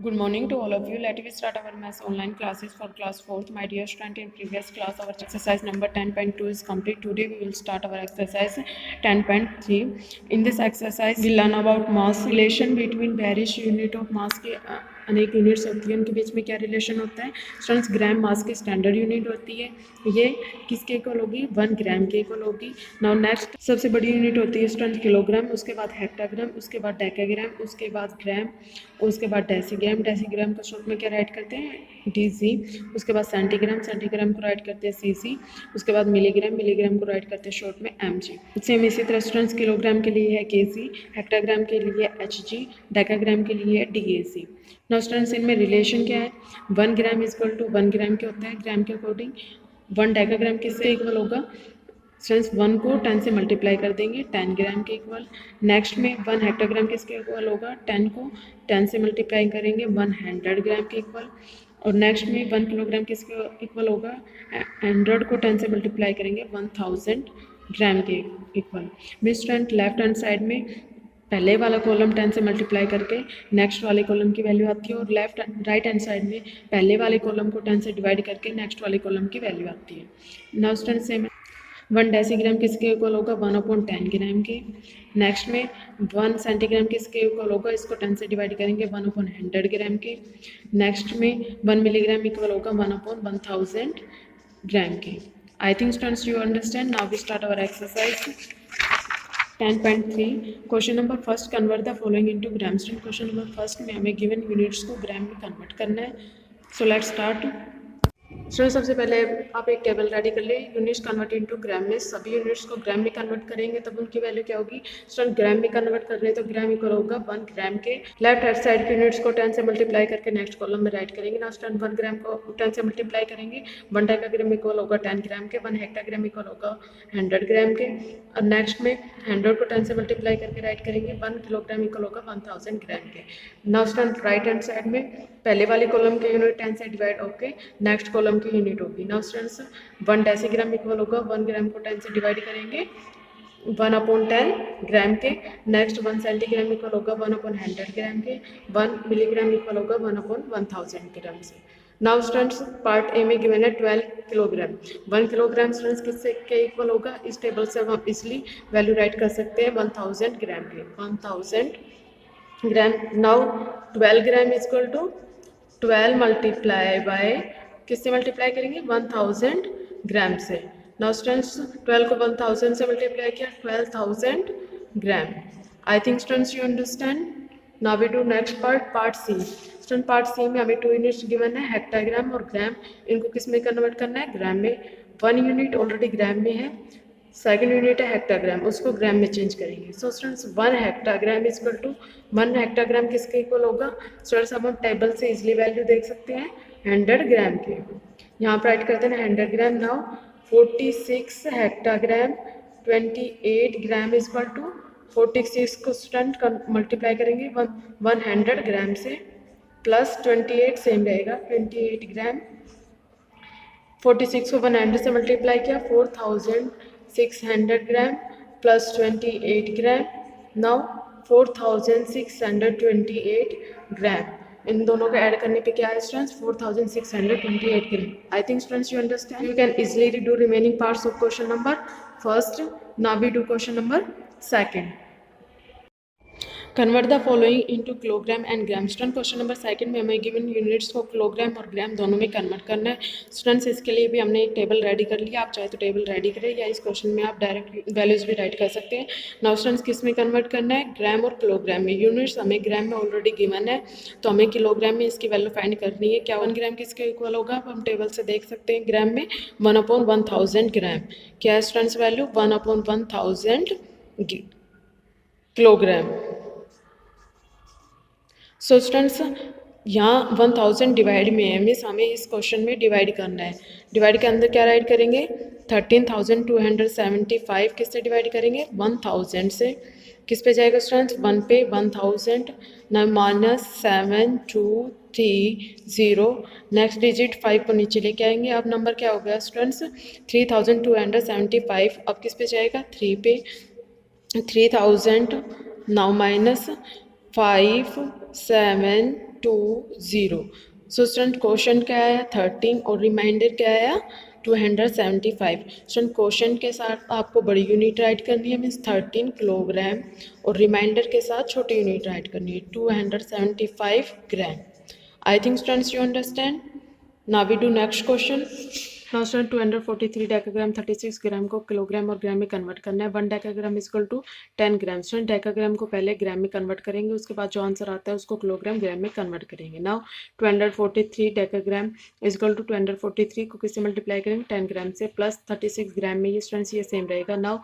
Good morning to all of you. Let us start our maths online classes for class 4th. My dear student, in previous class our exercise number 10.2 is complete. Today we will start our exercise 10.3. In this exercise we learn about mass relation between various unit of mass के अनेक units होती है, उनके बीच में क्या relation होता है। Students, ग्राम मास की स्टैंडर्ड यूनिट होती है, ये किसके इक्वल होगी, 1 ग्राम के इक्वल होगी। नाउ नेक्स्ट सबसे बड़ी यूनिट होती है स्टूडेंट किलोग्राम, उसके बाद हेक्टाग्राम, उसके बाद डेकाग्राम, उसके बाद ग्राम, उसके बाद डेसीग्राम। डेसीग्राम को शॉर्ट में क्या राइट करते हैं, डीसी। उसके बाद सेंटीग्राम, सेंटीग्राम को राइट करते हैं सीसी। उसके बाद मिलीग्राम, मिलीग्राम को राइट करते हैं शॉर्ट में एमजी। सेम इसी तरह स्टूडेंट्स किलोग्राम के लिए है केजी, हेक्टाग्राम के लिए एचजी, डेकाग्राम के लिए है डीएसी। नाउ स्टूडेंट्स, इनमें रिलेशन क्या है, 1 ग्राम इक्वल टू 1 ग्राम के होता है ग्राम के अकॉर्डिंग। 1 डेकाग्राम किससे इक्वल होगा, स्टूडेंट्स 1 को 10 से मल्टीप्लाई कर देंगे, 10 ग्राम के इक्वल। नेक्स्ट में 1 हेक्टोग्राम किसके इक्वल होगा, 10 को 10 से मल्टीप्लाई करेंगे, 100 ग्राम के इक्वल। और नेक्स्ट में 1 किलोग्राम किसके इक्वल होगा, 100 को 10 से मल्टीप्लाई करेंगे, 1000 ग्राम के equal. Means student left hand side में पहले वाला कॉलम 10 से मल्टीप्लाई करके नेक्स्ट वाले कॉलम की वैल्यू आती है, और राइट हैंड साइड में पहले वाले कॉलम को 10 से डिवाइड करके नेक्स्ट वाले कॉलम की वैल्यू आती है। नाउ स्टूडेंट सेम 1 डेसीग्राम किसके इक्वल होगा, 1/10 ग्राम के। नेक्स्ट में 1 सेंटीग्राम किसके इक्वल होगा, इसको 10 से डिवाइड करेंगे, 1/100 ग्राम के। नेक्स्ट में 1 मिलीग्राम इक्वल होगा 1/1000 ग्राम के। I think students you understand. Now we start our exercise 10.3। Question number first, convert the following into gram. Student question number first में हमें गिवन यूनिट्स को ग्राम में कन्वर्ट करना है। So let's start. स्टूडेंट सबसे पहले आप एक टेबल रेडी कर ले, यूनिट्स कन्वर्ट इनटू ग्राम में। सभी यूनिट्स को ग्राम में कन्वर्ट करेंगे तब उनकी वैल्यू क्या होगी। स्टूडेंट ग्राम में कन्वर्ट कर रहे हैं तो ग्राम इक्वल होगा 1 ग्राम के। लेफ्ट हैंड साइड के यूनिट्स को 10 से मल्टीप्लाई करके नेक्स्ट कॉलम में राइट करेंगे। ना स्टूडेंट 1 ग्राम को 10 से मल्टीप्लाई करेंगे, 1 डेकाग्राम इक्वल होगा 10 ग्राम के, 1 हेक्टाग्राम इक्वल होगा 100 ग्राम के। और नेक्स्ट में 100 को 10 से मल्टीप्लाई करके राइट करेंगे, 1 किलोग्राम इक्वल होगा 1000 ग्राम के। Now student right hand side में पहले वाले कॉलम के यूनिट 10 से डिवाइड होके नेक्स्ट कॉलम की यूनिट होगी। नाउ स्टूडेंट्स 1 डेसीग्राम इक्वल होगा 1 ग्राम को 10 से डिवाइड करेंगे, 1/10 ग्राम के। नेक्स्ट 1 सेंटीग्राम इक्वल होगा 1/100 ग्राम के। 1 मिलीग्राम इक्वल होगा 1/1000 ग्राम से। नाउ स्टूडेंट्स पार्ट ए में गिवन है 12 किलोग्राम। 1 किलोग्राम स्टूडेंट्स किससे के इक्वल होगा, इस टेबल से हम इसलिए वैल्यू राइट कर सकते हैं 1000 ग्राम के, 1000 gram. Now 12 gram is equal to 12 multiply by किससे मल्टीप्लाई करेंगे, 1000 ग्राम से। नाउ स्टूडेंट्स 12 को 1000 से मल्टीप्लाई किया, 12000 gram. I think students you understand. Now we do next part, part C. Student part C में हमें 2 यूनिट्स गिवन है, हेक्टाग्राम और ग्राम। इनको किस में कन्वर्ट करना है, ग्राम में। 1 यूनिट ऑलरेडी ग्राम में है, सेकेंड यूनिट है हेक्टाग्राम, उसको ग्राम में चेंज करेंगे। So students 1 hectogram is equal to 1 hectogram किसके इक्वल होगा। स्टूडेंट्स अब हम टेबल से इजीली वैल्यू देख सकते हैं 100 ग्राम के। यहाँ पर राइट करते हैं 100 gram. Now 46 hectogram 28 gram is equal to 46 को स्टूडेंट मल्टीप्लाई करेंगे 100 ग्राम से, प्लस 28 सेम रहेगा 28 ग्राम। 46 को 100 से मल्टीप्लाई किया, 4600 ग्राम प्लस 28 ग्राम। नाउ 4628 ग्राम। इन दोनों को ऐड करने पे क्या है students, 4628 gram. I think students you understand. You can easily do remaining parts of question number first. Now we do question number second. Convert the following into kilogram and gram. Student question number second में हमें given units को kilogram और ग्राम दोनों में convert करना है। Students इसके लिए भी हमने एक टेबल रेडी कर लिया, आप चाहे तो टेबल रेडी करें या इस क्वेश्चन में आप डायरेक्ट वैल्यूज़ भी राइट कर सकते हैं। नाउ स्टूडेंट्स किस में कन्वर्ट करना है, ग्राम और किलोग्राम में। यूनिट्स हमें ग्राम में ऑलरेडी गिवन है तो हमें किलोग्राम में इसकी वैल्यू फाइंड करनी है। क्या 1 ग्राम किसके इक्वल होगा, हम टेबल से देख सकते हैं। ग्राम में 1/1000 ग्राम। क्या है students value, 1/1000 kilogram. So students यहाँ 1000 डिवाइड में है, मीन्स हमें इस क्वेश्चन में डिवाइड करना है। डिवाइड के अंदर क्या राइट करेंगे, 13275 किससे डिवाइड करेंगे, 1000 से। किस पे जाएगा स्टूडेंट्स, 1 पे 1000, ना -7230। नेक्स्ट डिजिट 5 को नीचे लेके आएंगे। अब नंबर क्या हो गया स्टूडेंट्स, 3275। अब किस पे जाएगा, 3 पे, 3000 नाउ -57230 10.20. सो स्टूडेंट क्वेश्चन क्या आया 13 और रिमाइंडर क्या आया 275. स्टूडेंट क्वेश्चन के साथ आपको बड़ी यूनिट राइट करनी है मीन्स 13 किलोग्राम और रिमाइंडर के साथ छोटी यूनिट राइट करनी है 275 ग्राम. I think students you understand. Now we do next question. Now student 243 decagram 36 gram को किलोग्राम और ग्राम में कन्वर्ट करना है. 1 decagram is equal to 10 gram. Student decagram को पहले ग्राम में कन्वर्ट करेंगे, उसके बाद जो आंसर आता है उसको किलोग्राम ग्राम में कन्वर्ट करेंगे. Now 243 decagram is equal to 243 को किससे मल्टीप्लाई करेंगे 10 ग्राम से प्लस 36 ग्राम में ये स्टूडेंट्स ये सेम रहेगा. नाउ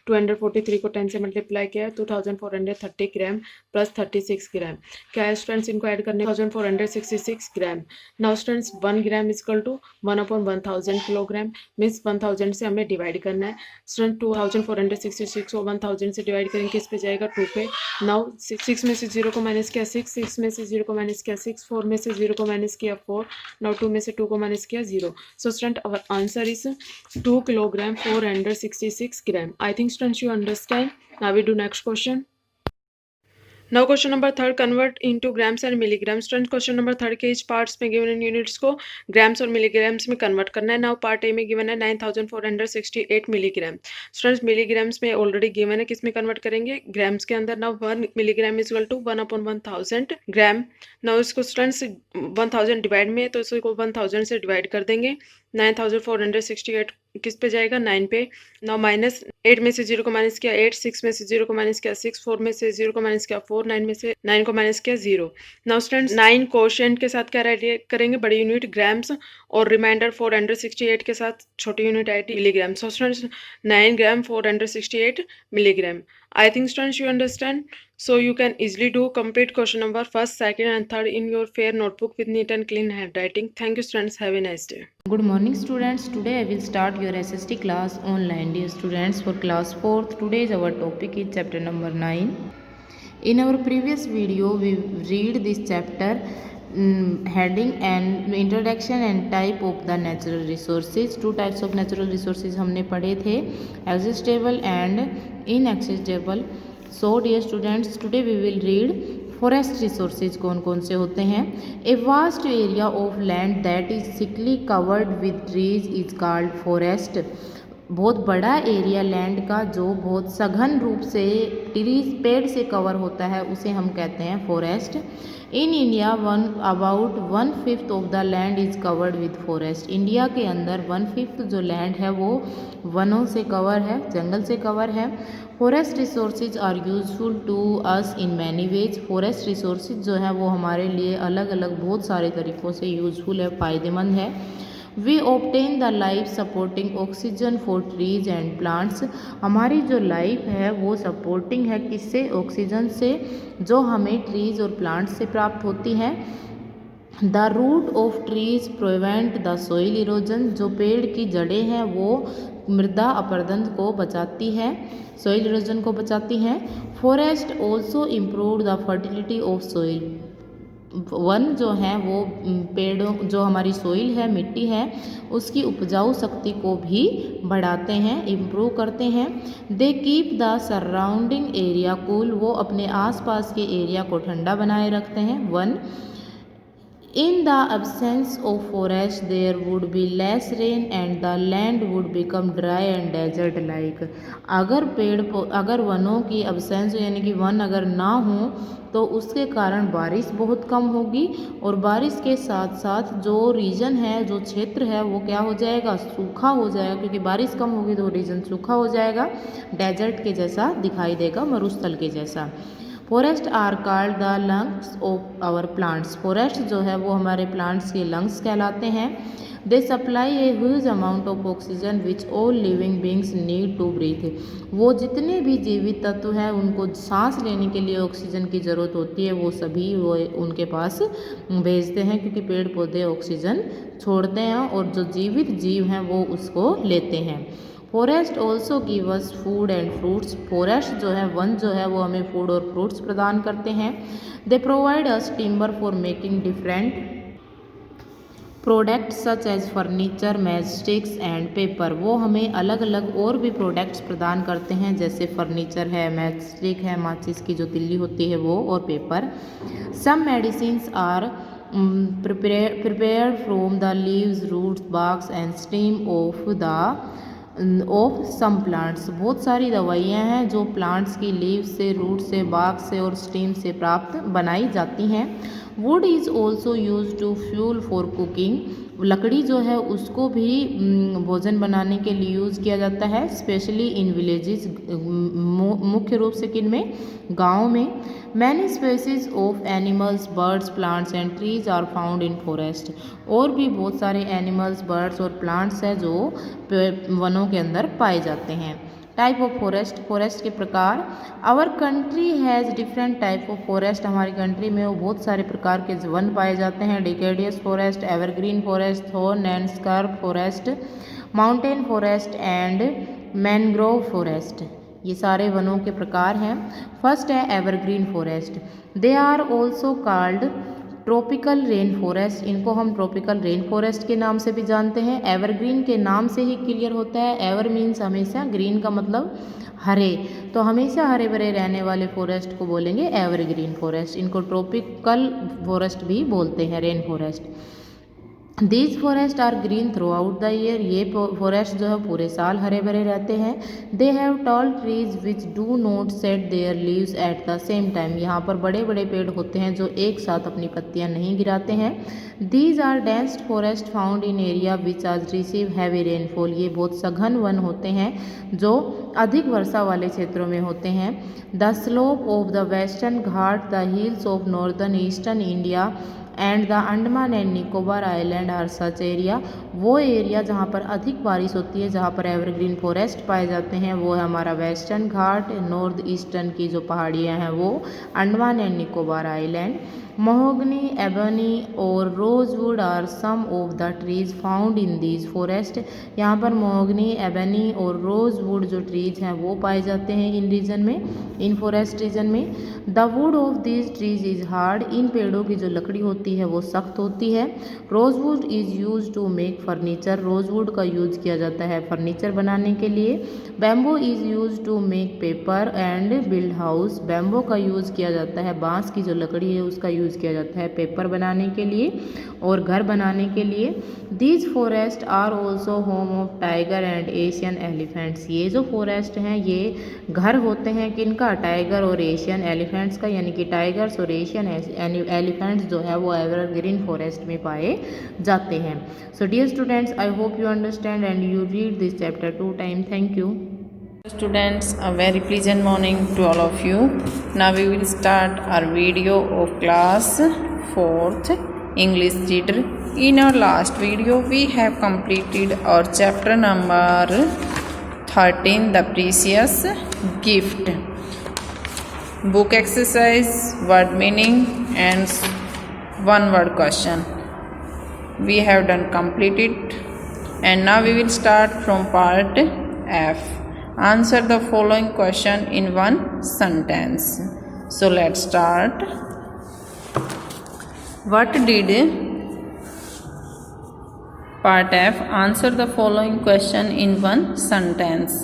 243 को 10 से मल्टीप्लाई किया 2430 ग्राम प्लस 36 ग्राम. क्या है स्टूडेंट्स इनको ऐड करने 1466 gram. Now students 1 gram is equal to 1/1000 kilogram means 1000 से हमें डिवाइड करना है. स्टूडेंट 2466 को 1000 से डिवाइड करेंगे किस पे जाएगा 2 पे. नाउ 6 में से 0 को माइनस किया 6 में से 0 को माइनस किया 6 4 में से 0 को माइनस किया 4. नाउ 2 में से 2 को माइनस किया 0. So student our answer is 2 kilogram 466 gram. I think students you understand. Now we do next question. Now question number 3 convert into grams and milligrams. Students question number 3 के इस parts में given in units को grams और milligrams में convert करना है. Now part A में given है 9468 milligram. Students milligrams में already given है किस में convert करेंगे grams के अंदर. Now 1 milligram is equal to 1/1000 gram. Now इसको students 1000 डिवाइड में तो इसको 1000 से डिवाइड कर देंगे. 9468 किस पे जाएगा 9 पे. नाउ माइनस 8 में से 0 को माइनस किया 8 6 में से 0 को माइनस किया 6 4 में से 0 को माइनस किया 4 9 में से 9 को माइनस किया 0. नाउ स्टूडेंट्स 9 कोशेंट के साथ क्या राइट करेंगे बड़ी यूनिट ग्राम्स और रिमाइंडर 468 के साथ छोटी unit I milligram. So students 9 gram 468 milligram. I think students you understand. So you can easily do complete question number 1st, 2nd and 3rd in your fair notebook with neat and clean handwriting. Thank you students. Have a nice day. Good morning students. Today I will start your SST class online. Dear students, for class 4th, today's our topic is chapter number 9. In our previous video we read this chapter heading and introduction and type of the natural resources. 2 types of natural resources हमने पढ़े थे, existable and inaccessible. So dear students, today we will read forest resources. कौन कौन से होते हैं. A vast area of land that is thickly covered with trees is called forest. बहुत बड़ा एरिया लैंड का जो बहुत सघन रूप से ट्रीज पेड़ से कवर होता है उसे हम कहते हैं forest. In India about 1/5 of the land is covered with forest. India के अंदर 1/5 जो लैंड है वो वनों से कवर है, जंगल से कवर है. Forest resources are useful to us in many ways. Forest resources जो है वो हमारे लिए अलग अलग बहुत सारे तरीक़ों से यूजफुल है, फ़ायदेमंद है. We obtain the life supporting oxygen for trees and plants. हमारी जो लाइफ है वो सपोर्टिंग है किससे, ऑक्सीजन से, जो हमें ट्रीज और प्लांट्स से प्राप्त होती है. The root of trees prevent the soil erosion. जो पेड़ की जड़ें हैं वो मृदा अपरदन को बचाती है, सोइल इरोजन को बचाती हैं. Forest also improve the fertility of soil. One जो हैं वो पेड़ों जो हमारी सोइल है, मिट्टी है, उसकी उपजाऊ शक्ति को भी बढ़ाते हैं, इम्प्रूव करते हैं. They keep the surrounding area cool. वो अपने आसपास के एरिया को ठंडा बनाए रखते हैं. 1 In the absence of forest there would be less rain and the land would become dry and desert like. अगर वनों की absence यानी कि वन अगर ना हो तो उसके कारण बारिश बहुत कम होगी और बारिश के साथ साथ जो रीजन है, जो क्षेत्र है वो क्या हो जाएगा, सूखा हो जाएगा. क्योंकि बारिश कम होगी तो रीजन सूखा हो जाएगा, डेजर्ट के जैसा दिखाई देगा, मरुस्थल के जैसा. Forest are called the lungs of our plants. Forest जो है वो हमारे प्लांट्स के लंग्स कहलाते हैं. They supply a huge amount of oxygen which all living beings need to breathe. वो जितने भी जीवित तत्व हैं उनको सांस लेने के लिए ऑक्सीजन की ज़रूरत होती है, वो सभी वो उनके पास भेजते हैं क्योंकि पेड़ पौधे ऑक्सीजन छोड़ते हैं और जो जीवित जीव हैं वो उसको लेते हैं. Forest also give us food and fruits. Forest जो है, वन जो है वो हमें फूड और फ्रूट्स प्रदान करते हैं. They provide us timber for making different products such as furniture, match sticks and paper. वो हमें अलग अलग और भी प्रोडक्ट्स प्रदान करते हैं, जैसे फर्नीचर है, मैच स्टिक है, माचिस की जो तिल्ली होती है वो, और paper. Some medicines are prepared from the leaves, roots, barks and stem of some plants। बहुत सारी दवाइयाँ हैं जो प्लांट्स की लीव्स से, रूट से, बाग से और स्टेम से प्राप्त बनाई जाती हैं। Wood is also use to fuel for cooking. लकड़ी जो है उसको भी भोजन बनाने के लिए यूज़ किया जाता है, स्पेशली इन विलेजेस, मुख्य रूप से किन में, गाँव में। Many species of animals, birds, plants and trees are found in forest. और भी बहुत सारे एनिमल्स, बर्ड्स और प्लांट्स हैं जो वनों के अंदर पाए जाते हैं। टाइप ऑफ फॉरेस्ट, फॉरेस्ट के प्रकार। Our country has different type of forest. हमारी कंट्री में वो बहुत सारे प्रकार के वन पाए जाते हैं। Deciduous forest, evergreen forest, thorn and scrub forest, mountain forest and mangrove forest. ये सारे वनों के प्रकार हैं। फर्स्ट है evergreen forest. They are also called tropical rain forest. इनको हम ट्रॉपिकल रेन फॉरेस्ट के नाम से भी जानते हैं। एवरग्रीन के नाम से ही क्लियर होता है। एवर मीन्स हमेशा, ग्रीन का मतलब हरे, तो हमेशा हरे भरे रहने वाले फॉरेस्ट को बोलेंगे एवरग्रीन फॉरेस्ट। इनको ट्रॉपिकल फॉरेस्ट भी बोलते हैं, rain forest. These forest are green throughout the year. ये फॉरेस्ट जो है पूरे साल हरे भरे रहते हैं। They have tall trees which do not set their leaves at the same time. यहाँ पर बड़े बड़े पेड़ होते हैं जो एक साथ अपनी पत्तियाँ नहीं गिराते हैं। These are dense forest found in area which as receive heavy rainfall. ये बहुत सघन वन होते हैं जो अधिक वर्षा वाले क्षेत्रों में होते हैं। The slope of the western Ghat, the hills of northern eastern India and the Andaman and Nicobar island are such area. वो एरिया जहाँ पर अधिक बारिश होती है, जहाँ पर एवरग्रीन फॉरेस्ट पाए जाते हैं, वो है हमारा वेस्टर्न घाट, नॉर्थ ईस्टर्न की जो पहाड़ियाँ हैं वो, Andaman and Nicobar island. Mahogany, ebony और rosewood are some of the trees found in these forest. यहाँ पर महोगनी, एबनी और रोजवुड जो ट्रीज हैं वो पाए जाते हैं इन रीजन में, इन फॉरेस्ट रीजन में। The wood of these trees is hard. इन पेड़ों की जो लकड़ी होती है वो सख्त होती है। Rosewood is use to make furniture. Rosewood का यूज किया जाता है फर्नीचर बनाने के लिए। Bamboo is use to make paper and build house. Bamboo का यूज किया जाता है, बांस की जो लकड़ी है उसका यूज किया जाता है पेपर बनाने के लिए और घर बनाने के लिए। These forest are also home of tiger and Asian elephants. ये जो फॉरेस्ट हैं ये घर होते हैं किनका, टाइगर और एशियन एलिफेंट्स का, यानी कि टाइगर्स और एशियन एलिफेंट्स जो है वो एवरग्रीन फॉरेस्ट में पाए जाते हैं। So dear students, I hope you understand and you read this chapter 2 time. Thank you. Students, a very pleasant morning to all of you. Now we will start our video of class 4th English reader. In our last video we have completed our chapter number 13, The Precious Gift. Book exercise, word meaning and one word question we have done completed, and now we will start from part F. Answer the following question in one sentence. So let's start. What did part F? Answer the following question in one sentence.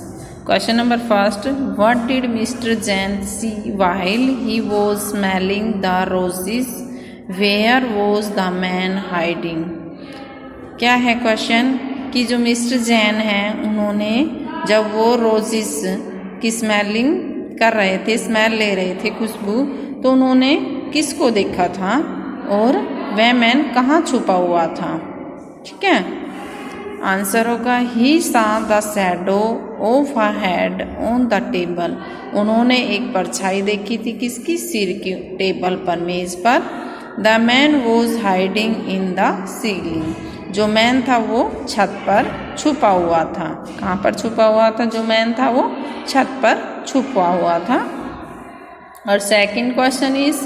Question number first. What did Mr. Jain see while he was smelling the roses? Where was the man hiding? क्या है question कि जो mister Jain हैं उन्होंने जब वो roses की smelling कर रहे थे, स्मेल ले रहे थे, खुशबू, तो उन्होंने किसको देखा था और वह मैन कहाँ छुपा हुआ था? ठीक है, आंसर होगा ही सा the shadow of a head on the table. उन्होंने एक परछाई देखी थी किसकी? सिर की, टेबल पर, मेज पर। The man was hiding in the ceiling. जो मैन था वो छत पर छुपा हुआ था। कहाँ पर छुपा हुआ था? जो मैन था वो छत पर छुपा हुआ था। और second question is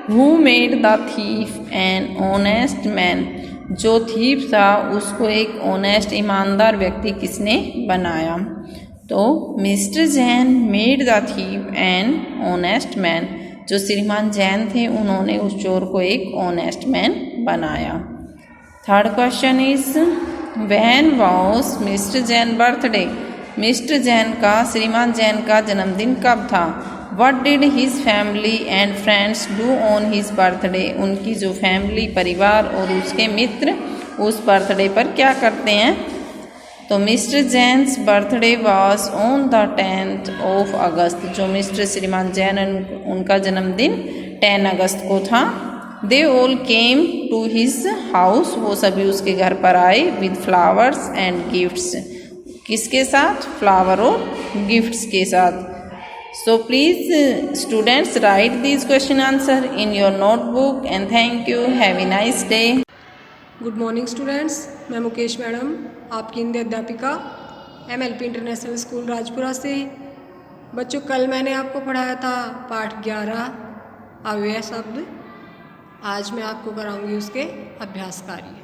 who made the thief an honest man? जो थीफ था उसको एक ऑनेस्ट, ईमानदार व्यक्ति किसने बनाया? तो mister Jain made the thief an honest man. जो श्रीमान जैन थे उन्होंने उस चोर को एक ऑनेस्ट मैन बनाया। Third question is, when was Mr. Jain birthday? Mister Jain का, श्रीमान जैन का जन्मदिन कब था? What did his family and friends do on his birthday? उनकी जो फैमिली, परिवार और उसके मित्र उस बर्थडे पर क्या करते हैं? तो mister Jains birthday was on the 10th of अगस्त। जो मिस्टर श्रीमान जैन उनका जन्मदिन 10 अगस्त को था। They all came to his house, वो सभी उसके घर पर आए, विद फ्लावर्स एंड गिफ्ट्स। किसके साथ? फ्लावर और गिफ्ट्स के साथ। So please students right this question answer in your notebook and thank you. Have a nice day. Good morning students, मैं मुकेश मैडम, आपकी हिंदी अध्यापिका MLP इंटरनेशनल स्कूल राजपुरा से। बच्चों, कल मैंने आपको पढ़ाया था पाठ 11 अव्यय शब्द। आज मैं आपको कराऊंगी उसके अभ्यास कार्य।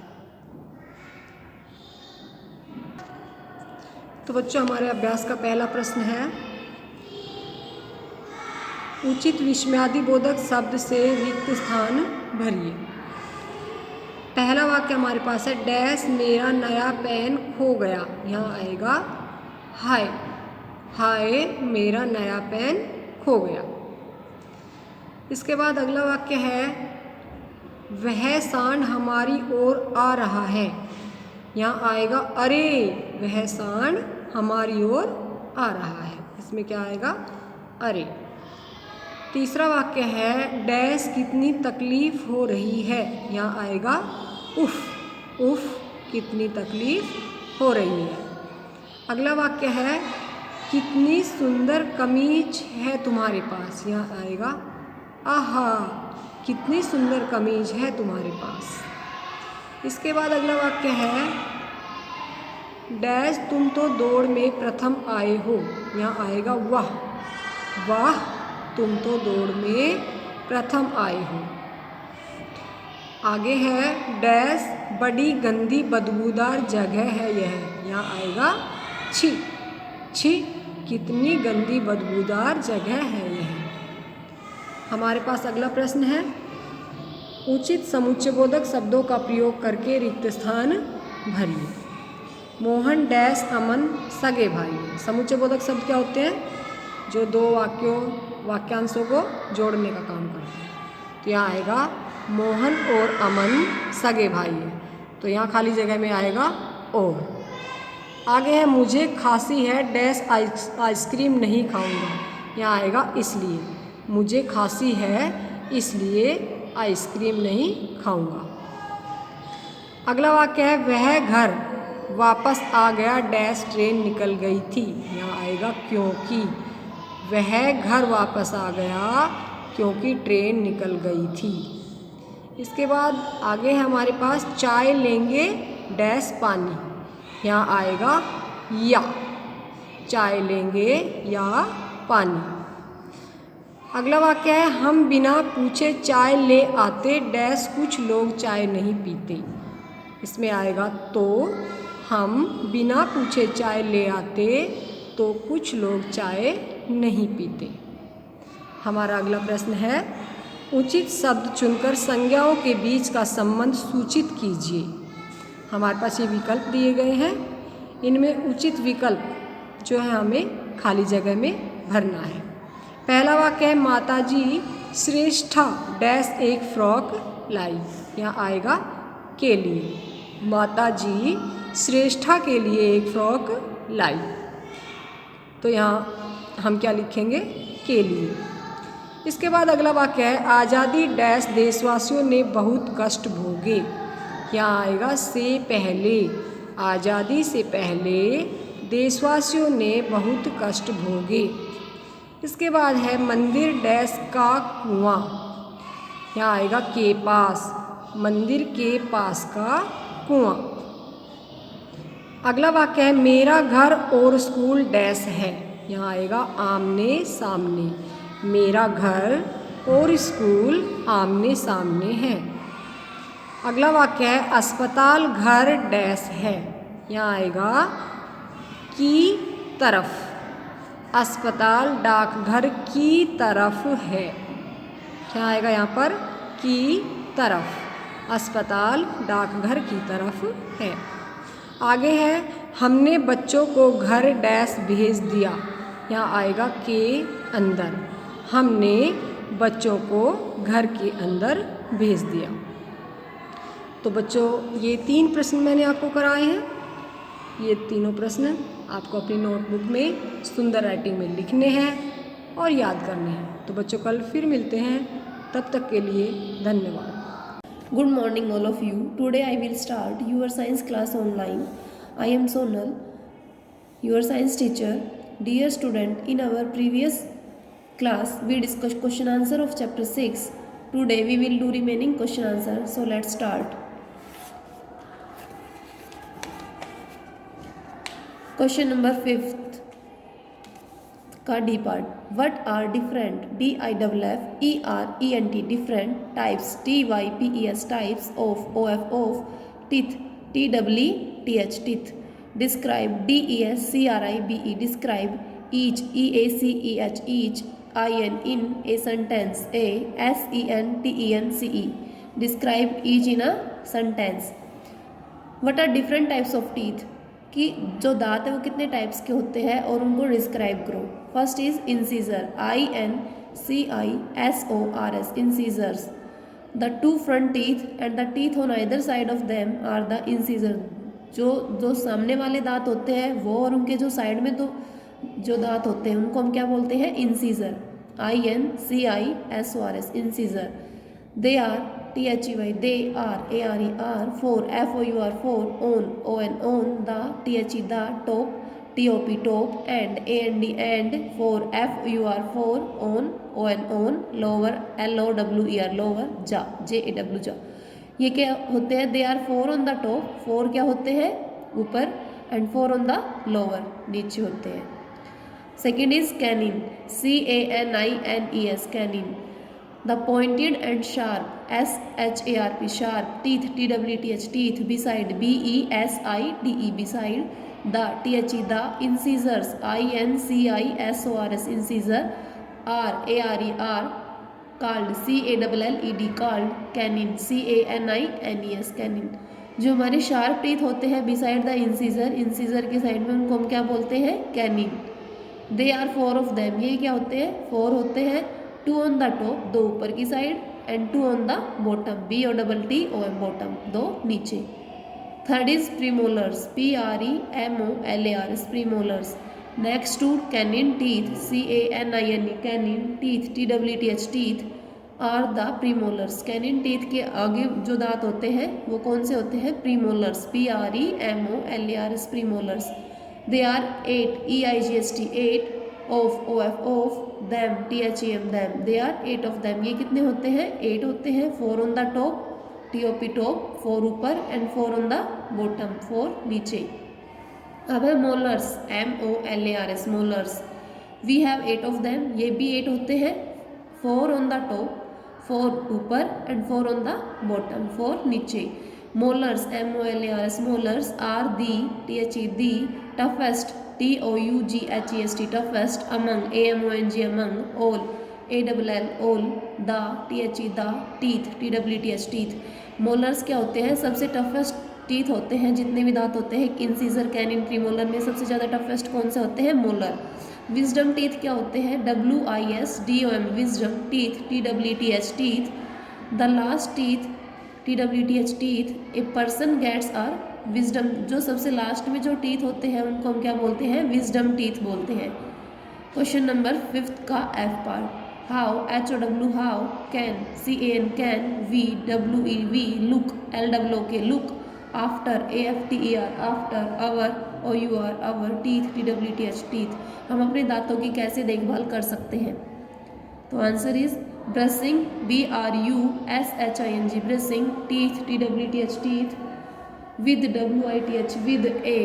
तो बच्चों, हमारे अभ्यास का पहला प्रश्न है, उचित विस्मयादिबोधक शब्द से रिक्त स्थान भरिए। पहला वाक्य हमारे पास है, डैश मेरा नया पेन खो गया। यहाँ आएगा हाय, हाय मेरा नया पेन खो गया। इसके बाद अगला वाक्य है, वह सांड हमारी ओर आ रहा है। यहाँ आएगा अरे वह सांड हमारी ओर आ रहा है। इसमें क्या आएगा? अरे। तीसरा वाक्य है, डैश कितनी तकलीफ हो रही है। यहाँ आएगा उफ, उफ कितनी तकलीफ हो रही है। अगला वाक्य है, कितनी सुंदर कमीज है तुम्हारे पास। यहाँ आएगा आहा कितनी सुंदर कमीज है तुम्हारे पास। इसके बाद अगला वाक्य है, डैश तुम तो दौड़ में प्रथम आए हो। यहाँ आएगा वाह, वाह तुम तो दौड़ में प्रथम आए हो। आगे है, डैश बड़ी गंदी बदबूदार जगह है यह। यहाँ आएगा छी, छी कितनी गंदी बदबूदार जगह है यह। हमारे पास अगला प्रश्न है, उचित समुच्चयबोधक शब्दों का प्रयोग करके रिक्त स्थान भरिए। मोहन डैश अमन सगे भाई। समुच्चयबोधक शब्द क्या होते हैं? जो दो वाक्यांशों को जोड़ने का काम करते हैं। तो यहाँ आएगा मोहन और अमन सगे भाई है, तो यहाँ खाली जगह में आएगा और। आगे है, मुझे खांसी है डैश आइसक्रीम नहीं खाऊंगा। यहाँ आएगा इसलिए, मुझे खांसी है इसलिए आइसक्रीम नहीं खाऊंगा। अगला वाक्य है, वह घर वापस आ गया डैश ट्रेन निकल गई थी। यहाँ आएगा क्योंकि, वह घर वापस आ गया क्योंकि ट्रेन निकल गई थी। इसके बाद आगे है हमारे पास, चाय लेंगे डैश पानी। यहाँ आएगा या, चाय लेंगे या पानी। अगला वाक्य है, हम बिना पूछे चाय ले आते डैश कुछ लोग चाय नहीं पीते। इसमें आएगा तो, हम बिना पूछे चाय ले आते तो कुछ लोग चाय नहीं पीते। हमारा अगला प्रश्न है, उचित शब्द चुनकर संज्ञाओं के बीच का संबंध सूचित कीजिए। हमारे पास ये विकल्प दिए गए हैं, इनमें उचित विकल्प जो है हमें खाली जगह में भरना है। पहला वाक्य है, माताजी श्रेष्ठा डैश एक फ्रॉक लाई। यहाँ आएगा के लिए, माताजी श्रेष्ठा के लिए एक फ्रॉक लाई। तो यहाँ हम क्या लिखेंगे? के लिए। इसके बाद अगला वाक्य है, आज़ादी डैश देशवासियों ने बहुत कष्ट भोगे। यहाँ आएगा से पहले, आज़ादी से पहले देशवासियों ने बहुत कष्ट भोगे। इसके बाद है, मंदिर डैश का कुआं। यहाँ आएगा के पास, मंदिर के पास का कुआं। अगला वाक्य है, मेरा घर और स्कूल डैश है। यहाँ आएगा आमने सामने, मेरा घर और स्कूल आमने सामने है। अगला वाक्य है, अस्पताल घर डैश है। यहाँ आएगा की तरफ, अस्पताल डाकघर की तरफ है। क्या आएगा यहाँ पर? की तरफ। अस्पताल डाकघर की तरफ है। आगे है हमने बच्चों को घर डैश भेज दिया। यहाँ आएगा के अंदर। हमने बच्चों को घर के अंदर भेज दिया। तो बच्चों ये 3 प्रश्न मैंने आपको कराए हैं। ये तीनों प्रश्न आपको अपनी नोटबुक में सुंदर राइटिंग में लिखने हैं और याद करने हैं। तो बच्चों कल फिर मिलते हैं, तब तक के लिए धन्यवाद। Good morning all of you. Today I will start your science class online. I am Sonal, your science teacher. Dear student, in our previous class we discussed question answer of chapter 6. Today we will do remaining question answer. So let's start. Question number 5th का D part. What are different DIFF different types TYPES types of OF teeth TWTH teeth. Describe DESCRIBE describe each EACEH each in a sentence. A SENTENCE describe each in a sentence. What are different types of teeth? कि जो दांत है वो कितने types के होते हैं और उनको डिस्क्राइब करो. First is incisor INCISORS incisors. The 2 front teeth and the teeth on either side of them are the incisor. जो सामने वाले दांत होते हैं वो और उनके जो साइड में तो जो दांत होते हैं उनको हम क्या बोलते हैं? Incisor. INCISORS incisor. They are THEY they are ARE 4 FOUR 4 on the THE the top TOP top and AND and 4 FOUR 4 on lower LOWER lower JAW ja. ये क्या होते हैं? They are 4 on the top. 4 क्या होते हैं? ऊपर. And 4 on the lower नीचे होते हैं. Second is canine CANINES canine. The pointed and sharp SHARP sharp teeth TWTH teeth beside BESIDE beside the THE the incisors INCISORS incisor ARE called CALLED called canine CANINES canine. जो हमारे sharp teeth होते हैं beside the incisor के side में उनको हम क्या बोलते हैं? Canine. They are 4 of them. ये क्या होते हैं? 4 होते हैं. 2 ऑन द टॉप 2 ऊपर की side and 2 on the bottom BOTTOM bottom 2 नीचे. Third is premolars PREMOLARS premolars. Next to canine teeth CANINE canine teeth TWTH teeth are the premolars. Canine teeth के आगे जो दांत होते हैं वो कौन से होते हैं? Premolars PREMOLARS premolars. They are 8 EIGHT 8 of them THEM them. They are 8 of them. ये कितने होते हैं? 8 होते हैं. 4 on the top TOP top 4 ऊपर एंड 4 on the bottom 4 नीचे. अब है molars MOLARS molars. We have 8 of them. ये भी 8 होते हैं. 4 on the top 4 ऊपर एंड 4 on the bottom 4 नीचे. Molars MOLARS molars are the THE toughest TOUGHEST toughest among AMONG among all ALL all the THE the teeth TWTH teeth. Molars क्या होते हैं? सबसे टफेस्ट टीथ होते हैं जितने भी दांत होते हैं इंसीजर कैनिन प्रीमोलर में सबसे ज़्यादा टफेस्ट कौन से होते हैं? मोलर. विजडम टीथ क्या होते हैं? WISDOM wisdom teeth TWTH teeth. The last teeth TWTH teeth a person gets are wisdom. जो सबसे लास्ट में जो टीथ होते हैं उनको हम क्या बोलते हैं? विजडम टीथ बोलते हैं. क्वेश्चन नंबर 5th का F part. How HOW how can CAN can VWE look LWOK look after AFTER after our OUR our teeth TWTH teeth. हम अपने दांतों की कैसे देखभाल कर सकते हैं? तो answer is brushing BRUSHING brushing teeth TWTH teeth with WITH with a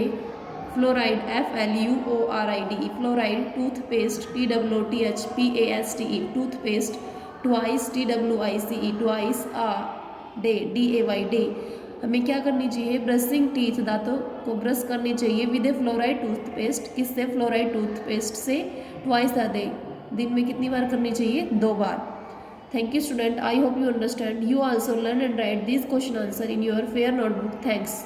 fluoride FLUORIDE fluoride toothpaste TWOTH PASTE toothpaste twice TWICE twice a day DAY day. हमें क्या करनी चाहिए? ब्रशिंग टीथ दांतों को ब्रश करनी चाहिए विद ए फ्लोराइड टूथपेस्ट. किससे? Fluoride toothpaste से. ट्वाइस आ डे दिन में कितनी बार करनी चाहिए? 2 बार. Thank you student. I hope you understand. You also learn and write these question answer in your fair notebook. Thanks.